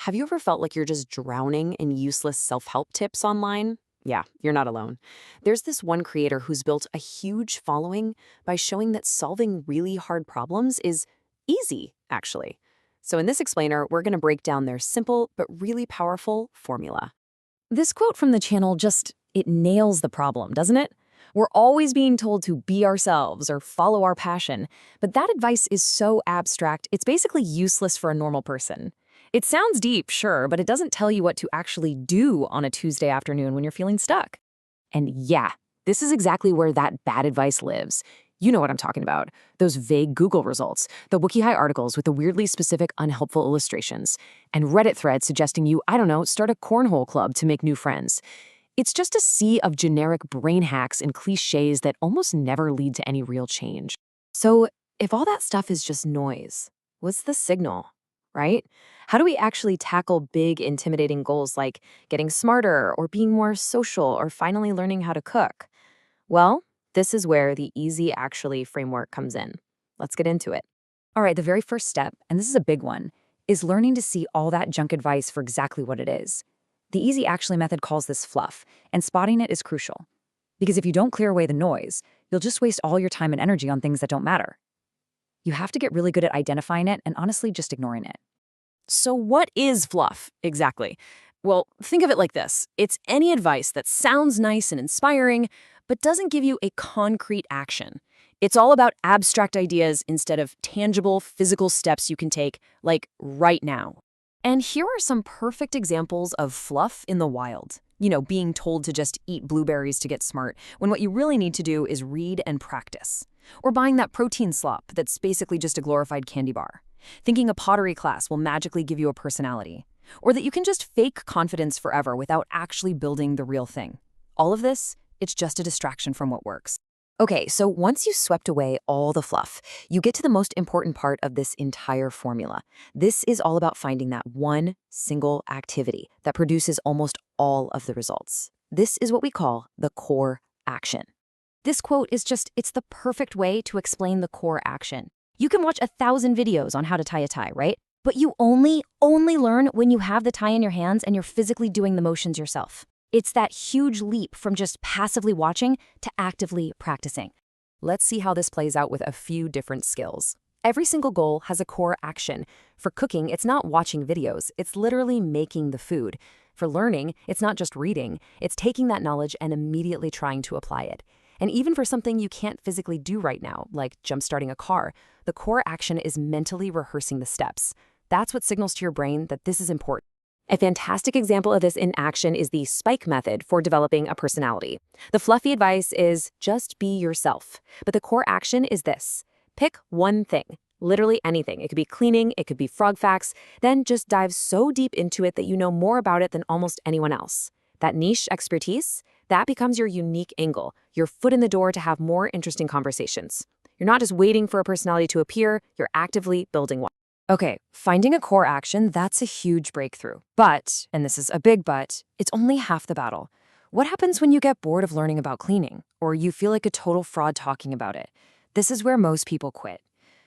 Have you ever felt like you're just drowning in useless self-help tips online? Yeah, you're not alone. There's this one creator who's built a huge following by showing that solving really hard problems is easy, actually. So in this explainer, we're going to break down their simple but really powerful formula. This quote from the channel it nails the problem, doesn't it? We're always being told to be ourselves or follow our passion, but that advice is so abstract, it's basically useless for a normal person. It sounds deep, sure, but it doesn't tell you what to actually do on a Tuesday afternoon when you're feeling stuck. And yeah, this is exactly where that bad advice lives. You know what I'm talking about. Those vague Google results, the WikiHi articles with the weirdly specific, unhelpful illustrations, and Reddit threads suggesting you, I don't know, start a cornhole club to make new friends. It's just a sea of generic brain hacks and cliches that almost never lead to any real change. So, if all that stuff is just noise, what's the signal, right? How do we actually tackle big, intimidating goals like getting smarter or being more social or finally learning how to cook? Well, this is where the Easy Actually framework comes in. Let's get into it. All right, the very first step, and this is a big one, is learning to see all that junk advice for exactly what it is. The Easy Actually method calls this fluff, and spotting it is crucial. Because if you don't clear away the noise, you'll just waste all your time and energy on things that don't matter. You have to get really good at identifying it and honestly just ignoring it. So, what is fluff exactly? Well, think of it like this: it's any advice that sounds nice and inspiring, but doesn't give you a concrete action. It's all about abstract ideas instead of tangible, physical steps you can take, like right now. And here are some perfect examples of fluff in the wild. Being told to just eat blueberries to get smart, when what you really need to do is read and practice. Or buying that protein slop that's basically just a glorified candy bar. Thinking a pottery class will magically give you a personality. Or that you can just fake confidence forever without actually building the real thing. All of this, it's just a distraction from what works. Okay, so once you swept away all the fluff, you get to the most important part of this entire formula. This is all about finding that one single activity that produces almost all of the results. This is what we call the core action. This quote it's the perfect way to explain the core action. You can watch 1,000 videos on how to tie a tie, right? But you only learn when you have the tie in your hands and you're physically doing the motions yourself. It's that huge leap from just passively watching to actively practicing. Let's see how this plays out with a few different skills. Every single goal has a core action. For cooking, it's not watching videos, it's literally making the food. For learning, it's not just reading, it's taking that knowledge and immediately trying to apply it. And even for something you can't physically do right now, like jump-starting a car, the core action is mentally rehearsing the steps. That's what signals to your brain that this is important. A fantastic example of this in action is the Spike method for developing a personality. The fluffy advice is just be yourself, but the core action is this. Pick one thing, literally anything. It could be cleaning, it could be frog facts, then just dive so deep into it that you know more about it than almost anyone else. That niche expertise, that becomes your unique angle, your foot in the door to have more interesting conversations. You're not just waiting for a personality to appear, you're actively building one. Okay, finding a core action, that's a huge breakthrough. But, and this is a big but, it's only half the battle. What happens when you get bored of learning about cleaning, or you feel like a total fraud talking about it? This is where most people quit.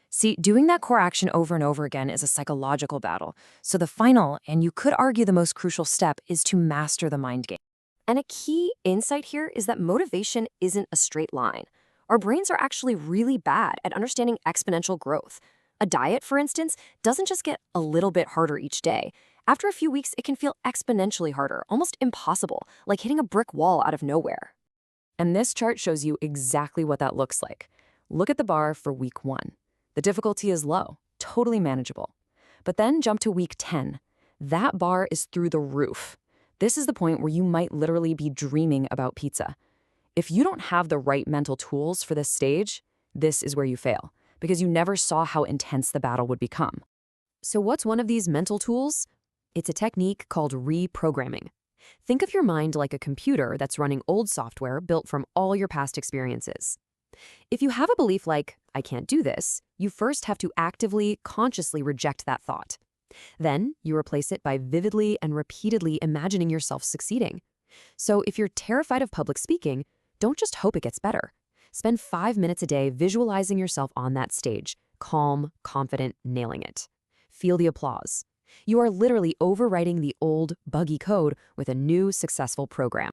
See, doing that core action over and over again is a psychological battle. So the final, and you could argue the most crucial step, is to master the mind game. And a key insight here is that motivation isn't a straight line. Our brains are actually really bad at understanding exponential growth. A diet, for instance, doesn't just get a little bit harder each day. After a few weeks, it can feel exponentially harder, almost impossible, like hitting a brick wall out of nowhere. And this chart shows you exactly what that looks like. Look at the bar for week 1. The difficulty is low, totally manageable. But then jump to week 10. That bar is through the roof. This is the point where you might literally be dreaming about pizza. If you don't have the right mental tools for this stage, this is where you fail, because you never saw how intense the battle would become. So what's one of these mental tools? It's a technique called reprogramming. Think of your mind like a computer that's running old software built from all your past experiences. If you have a belief like, I can't do this, you first have to actively, consciously reject that thought. Then you replace it by vividly and repeatedly imagining yourself succeeding. So if you're terrified of public speaking, don't just hope it gets better. Spend 5 minutes a day visualizing yourself on that stage, calm, confident, nailing it. Feel the applause. You are literally overwriting the old, buggy code with a new, successful program.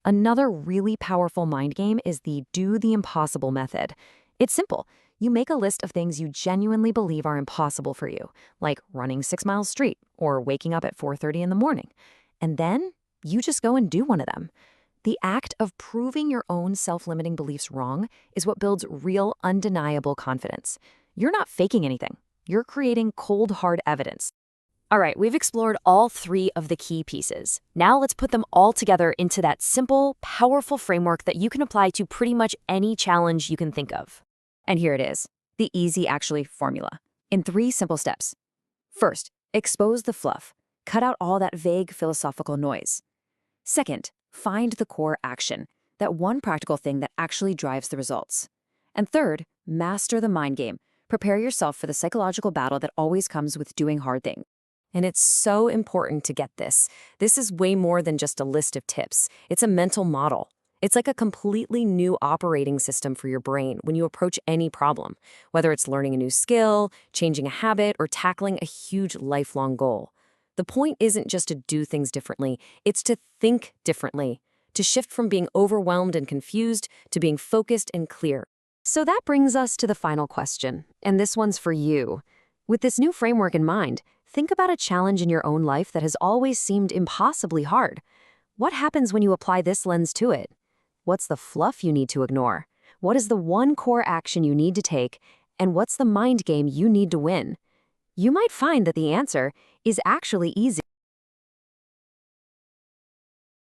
Another really powerful mind game is the do the impossible method. It's simple. You make a list of things you genuinely believe are impossible for you, like running 6 miles straight or waking up at 4:30 in the morning. And then you just go and do one of them. The act of proving your own self-limiting beliefs wrong is what builds real, undeniable confidence. You're not faking anything. You're creating cold, hard evidence. All right, we've explored all 3 of the key pieces. Now let's put them all together into that simple, powerful framework that you can apply to pretty much any challenge you can think of. And here it is, the Easy Actually formula, in 3 simple steps. First, expose the fluff. Cut out all that vague philosophical noise. Second, find the core action, that one practical thing that actually drives the results. And third, master the mind game. Prepare yourself for the psychological battle that always comes with doing hard things. And it's so important to get this. This is way more than just a list of tips. It's a mental model. It's like a completely new operating system for your brain when you approach any problem, whether it's learning a new skill, changing a habit, or tackling a huge lifelong goal. The point isn't just to do things differently, it's to think differently, to shift from being overwhelmed and confused to being focused and clear. So that brings us to the final question, and this one's for you. With this new framework in mind, think about a challenge in your own life that has always seemed impossibly hard. What happens when you apply this lens to it? What's the fluff you need to ignore? What is the one core action you need to take? And what's the mind game you need to win? You might find that the answer is actually easy.